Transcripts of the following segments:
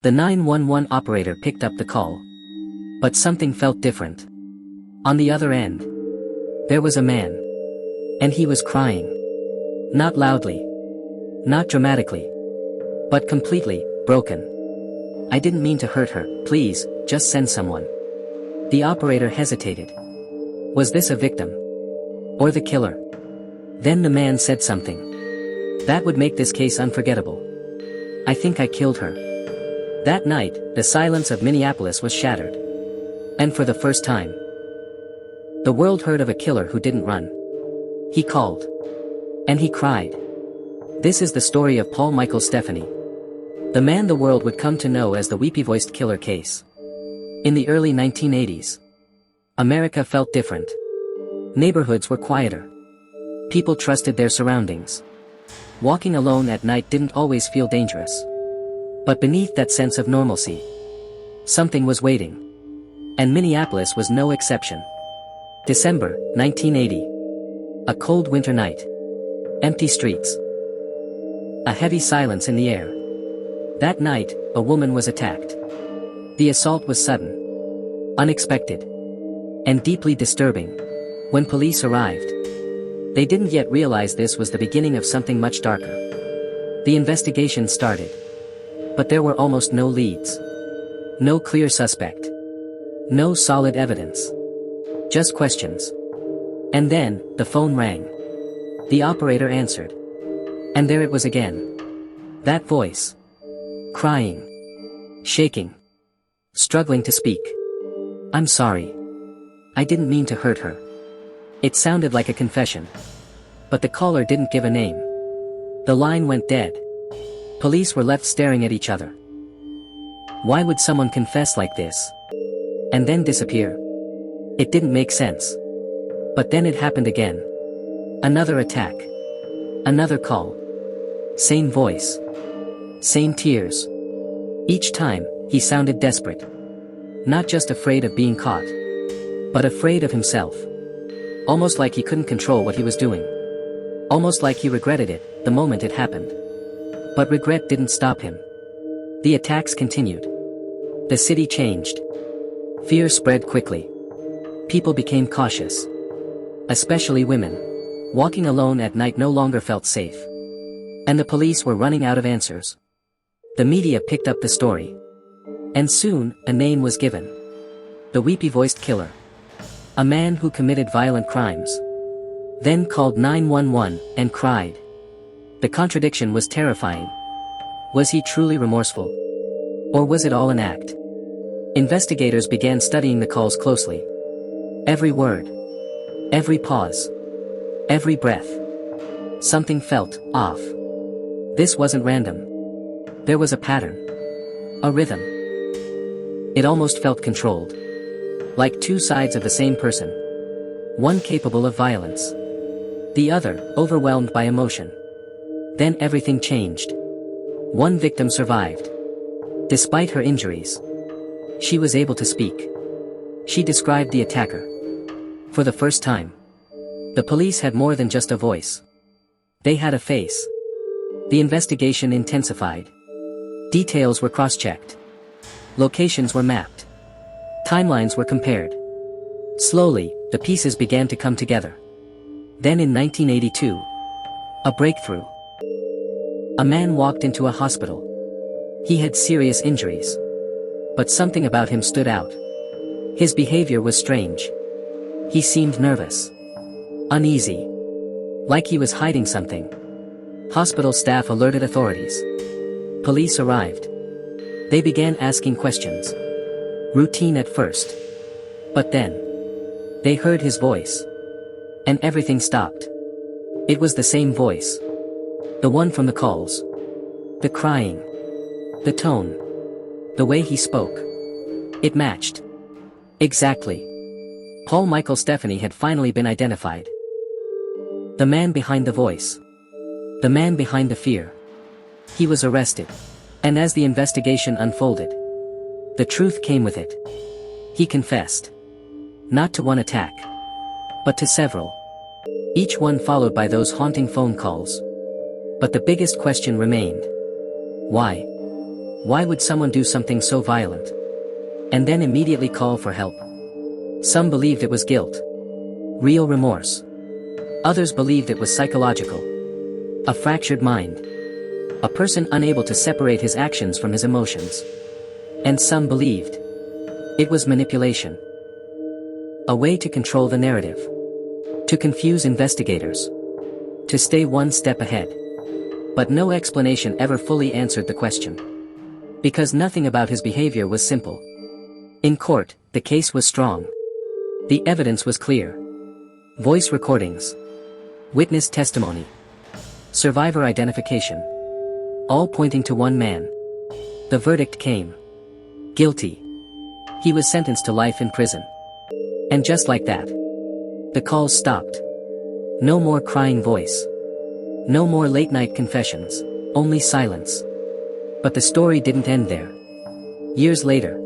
The 911 operator picked up the call. But something felt different. On the other end, there was a man. And he was crying. Not loudly. Not dramatically. But completely broken. "I didn't mean to hurt her, please, just send someone." The operator hesitated. Was this a victim? Or the killer? Then the man said something that would make this case unforgettable. "I think I killed her." That night, the silence of Minneapolis was shattered. And for the first time, the world heard of a killer who didn't run. He called. And he cried. This is the story of Paul Michael Stephani. The man the world would come to know as the Weepy-Voiced Killer case. In the early 1980s, America felt different. Neighborhoods were quieter. People trusted their surroundings. Walking alone at night didn't always feel dangerous. But beneath that sense of normalcy, something was waiting. And Minneapolis was no exception. December, 1980. A cold winter night. Empty streets. A heavy silence in the air. That night, a woman was attacked. The assault was sudden, unexpected, and deeply disturbing. When police arrived, they didn't yet realize this was the beginning of something much darker. The investigation started. But there were almost no leads. No clear suspect. No solid evidence. Just questions. And then, the phone rang. The operator answered. And there it was again. That voice. Crying. Shaking. Struggling to speak. "I'm sorry. I didn't mean to hurt her." It sounded like a confession. But the caller didn't give a name. The line went dead. Police were left staring at each other. Why would someone confess like this? And then disappear? It didn't make sense. But then it happened again. Another attack. Another call. Same voice. Same tears. Each time, he sounded desperate. Not just afraid of being caught, but afraid of himself. Almost like he couldn't control what he was doing. Almost like he regretted it, the moment it happened. But regret didn't stop him. The attacks continued. The city changed. Fear spread quickly. People became cautious. Especially women. Walking alone at night no longer felt safe. And the police were running out of answers. The media picked up the story. And soon, a name was given. The Weepy-Voiced Killer. A man who committed violent crimes. Then called 911 and cried. The contradiction was terrifying. Was he truly remorseful? Or was it all an act? Investigators began studying the calls closely. Every word. Every pause. Every breath. Something felt off. This wasn't random. There was a pattern. A rhythm. It almost felt controlled. Like two sides of the same person. One capable of violence. The other, overwhelmed by emotion. Then everything changed. One victim survived. Despite her injuries. She was able to speak. She described the attacker. For the first time. The police had more than just a voice. They had a face. The investigation intensified. Details were cross-checked. Locations were mapped. Timelines were compared. Slowly, the pieces began to come together. Then in 1982. A breakthrough. A man walked into a hospital. He had serious injuries. But something about him stood out. His behavior was strange. He seemed nervous. Uneasy. Like he was hiding something. Hospital staff alerted authorities. Police arrived. They began asking questions. Routine at first. But then, they heard his voice. And everything stopped. It was the same voice. The one from the calls. The crying. The tone. The way he spoke. It matched. Exactly. Paul Michael Stephani had finally been identified. The man behind the voice. The man behind the fear. He was arrested. And as the investigation unfolded, the truth came with it. He confessed. Not to one attack, but to several. Each one followed by those haunting phone calls. But the biggest question remained. Why? Why would someone do something so violent? And then immediately call for help? Some believed it was guilt. Real remorse. Others believed it was psychological. A fractured mind. A person unable to separate his actions from his emotions. And some believed it was manipulation. A way to control the narrative. To confuse investigators. To stay one step ahead. But no explanation ever fully answered the question. Because nothing about his behavior was simple. In court, the case was strong. The evidence was clear. Voice recordings. Witness testimony. Survivor identification. All pointing to one man. The verdict came. Guilty. He was sentenced to life in prison. And just like that, the calls stopped. No more crying voice. No more late-night confessions, only silence. But the story didn't end there. Years later,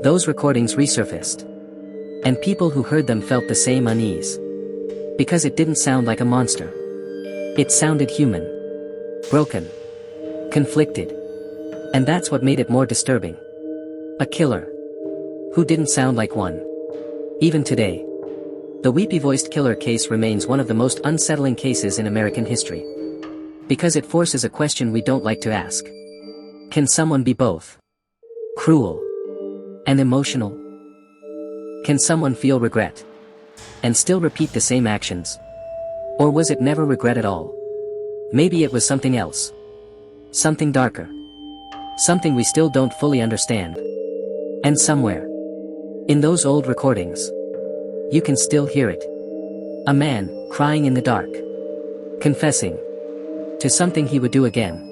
those recordings resurfaced. And people who heard them felt the same unease. Because it didn't sound like a monster. It sounded human. Broken. Conflicted. And that's what made it more disturbing. A killer. Who didn't sound like one. Even today. The Weepy-Voiced Killer case remains one of the most unsettling cases in American history. Because it forces a question we don't like to ask. Can someone be both cruel and emotional? Can someone feel regret and still repeat the same actions? Or was it never regret at all? Maybe it was something else. Something darker. Something we still don't fully understand. And somewhere in those old recordings, you can still hear it. A man crying in the dark. Confessing to something he would do again.